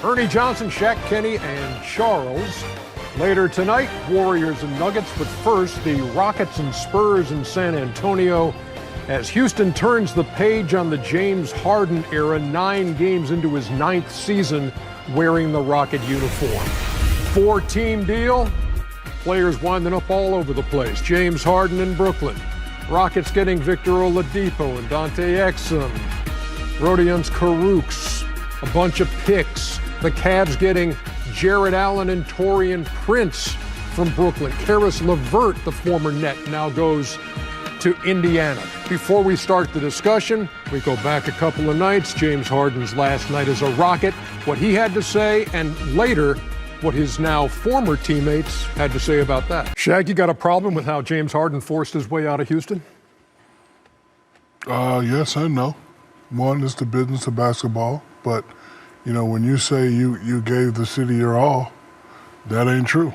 Ernie Johnson, Shaq, Kenny, and Charles. Later tonight, Warriors and Nuggets. But first, the Rockets and Spurs in San Antonio as Houston turns the page on the James Harden era, 9 games into his 9th season wearing the Rocket uniform. 4-team deal. Players winding up all over the place. James Harden in Brooklyn. Rockets getting Victor Oladipo and Dante Exum. Rodions Karooks. A bunch of picks. The Cavs getting Jared Allen and Taurean Prince from Brooklyn. Karis LeVert, the former Net, now goes to Indiana. Before we start the discussion, we go back a couple of nights. James Harden's last night as a Rocket, what he had to say, and later, what his now former teammates had to say about that. Shaq, you got a problem with how James Harden forced his way out of Houston? Yes and no. One, it's the business of basketball, but you know, when you say you gave the city your all, that ain't true.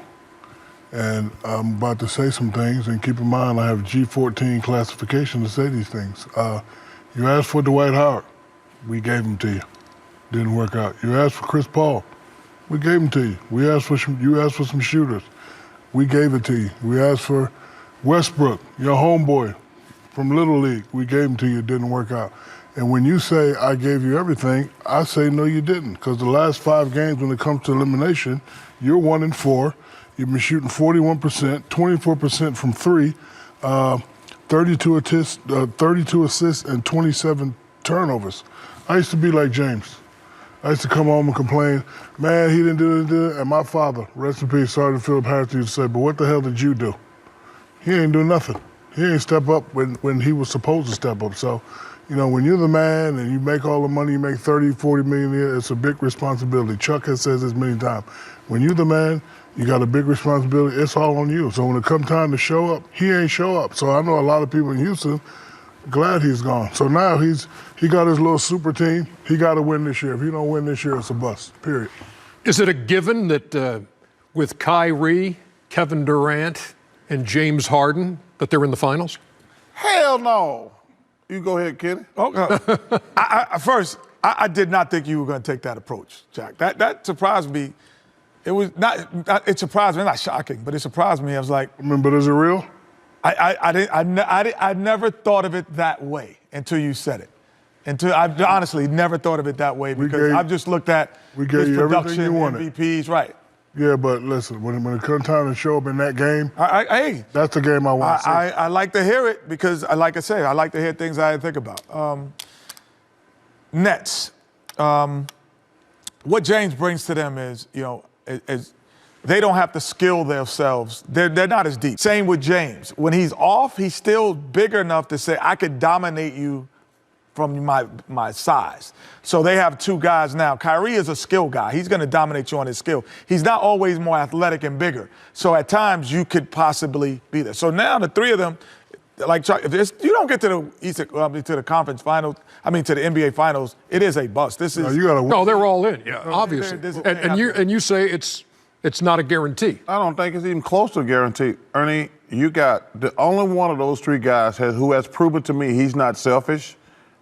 And I'm about to say some things, and keep in mind I have G14 classification to say these things. You asked for Dwight Howard, we gave him to you. Didn't work out. You asked for Chris Paul, we gave him to you. You asked for some shooters, we gave it to you. We asked for Westbrook, your homeboy from Little League, we gave him to you. It didn't work out. And when you say, I gave you everything, I say, no, you didn't. Because the last 5 games, when it comes to elimination, you're 1-4. You've been shooting 41%, 24% from 3, 32 assists, and 27 turnovers. I used to be like James. I used to come home and complain, man, he didn't do it. And my father, rest in peace, Sergeant Philip Harris, used to say, but what the hell did you do? He ain't do nothing. He ain't step up when he was supposed to step up. So, you know, when you're the man and you make all the money, you make 30, 40 million a year, it's a big responsibility. Chuck has said this many times. When you're the man, you got a big responsibility. It's all on you. So when it comes time to show up, he ain't show up. So I know a lot of people in Houston glad he's gone. So now he got his little super team. He got to win this year. If he don't win this year, it's a bust, period. Is it a given that with Kyrie, Kevin Durant, and James Harden, that they're in the finals? Hell no. You go ahead, Kenny. Okay. First, I did not think you were going to take that approach, Jack. That surprised me. It was not. It surprised me. Not shocking, but it surprised me. I was like, But is it real? I never thought of it that way until you said it. I honestly never thought of it that way because I've just looked at his production, MVPs, right? Yeah, but listen, when it comes time to show up in that game, that's the game I want to see. I like to hear it because, like I say, I like to hear things I didn't think about. Nets, what James brings to them is, you know, is they don't have to skill themselves. They're not as deep. Same with James. When he's off, he's still bigger enough to say, I could dominate you from my size. So they have 2 guys now. Kyrie is a skill guy. He's going to dominate you on his skill. He's not always more athletic and bigger. So at times you could possibly be there. So now the 3 of them, like Chuck, if you don't get to the conference finals, to the NBA finals, it is a bust. This is no, they're all in. Yeah, obviously. And you say it's not a guarantee. I don't think it's even close to a guarantee. Ernie, you got the only one of those 3 guys who has proven to me he's not selfish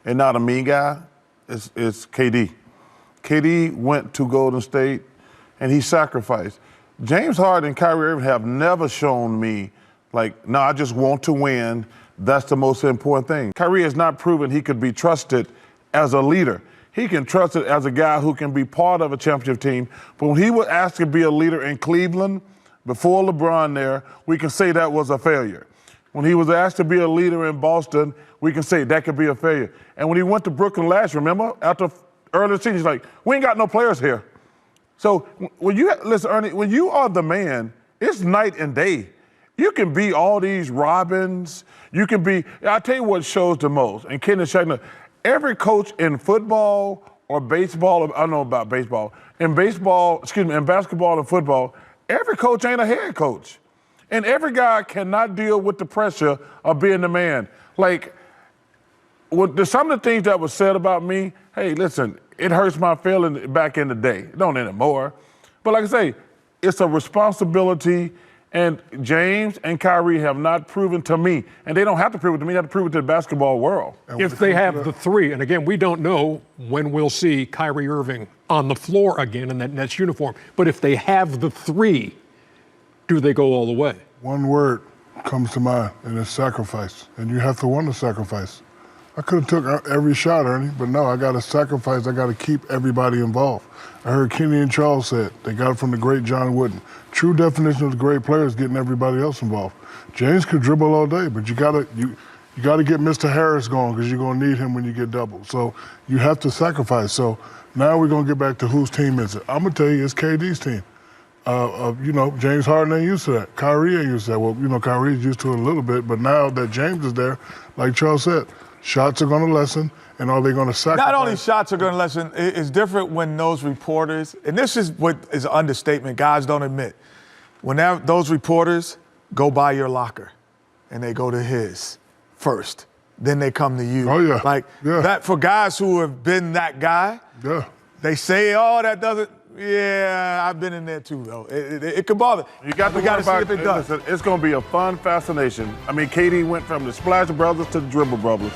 and not a mean guy, is KD. KD went to Golden State, and he sacrificed. James Harden and Kyrie Irving have never shown me, like, no, I just want to win. That's the most important thing. Kyrie has not proven he could be trusted as a leader. He can trust it as a guy who can be part of a championship team. But when he was asked to be a leader in Cleveland, before LeBron there, we can say that was a failure. When he was asked to be a leader in Boston, we can say that could be a failure. And when he went to Brooklyn last year, remember, after early season, he's like, we ain't got no players here. So listen, Ernie, when you are the man, it's night and day. You can be all these Robins. You can be, I'll tell you what shows the most. And Ken and Shaq, every coach in football or baseball, I don't know about baseball, in basketball and football, every coach ain't a head coach. And every guy cannot deal with the pressure of being the man. Like, some of the things that was said about me, hey, listen, it hurts my feelings back in the day. It don't anymore. But like I say, it's a responsibility, And James and Kyrie have not proven to me, and they don't have to prove it to me, they have to prove it to the basketball world. If they have the three, and again, we don't know when we'll see Kyrie Irving on the floor again in that Nets uniform, but if they have the three, do they go all the way? One word comes to mind, and it's sacrifice. And you have to want to sacrifice. I could have took every shot, Ernie, but no, I got to sacrifice. I got to keep everybody involved. I heard Kenny and Charles said they got it from the great John Wooden. True definition of the great player is getting everybody else involved. James could dribble all day, but you got to get Mr. Harris going because you're going to need him when you get double. So you have to sacrifice. So now we're going to get back to whose team is it. I'm going to tell you it's KD's team. James Harden ain't used to that. Kyrie ain't used to that. Well, Kyrie's used to it a little bit, but now that James is there, like Charles said, shots are going to lessen, and are they going to sacrifice? Not only shots are going to lessen, it's different when those reporters, and this is what is an understatement guys don't admit, when those reporters go by your locker and they go to his first, then they come to you. Oh, yeah. That for guys who have been that guy, they say, oh, that doesn't. Yeah, I've been in there too, though. It could bother. We got to see if it does. Listen, it's going to be a fun fascination. I mean, KD went from the Splash Brothers to the Dribble Brothers.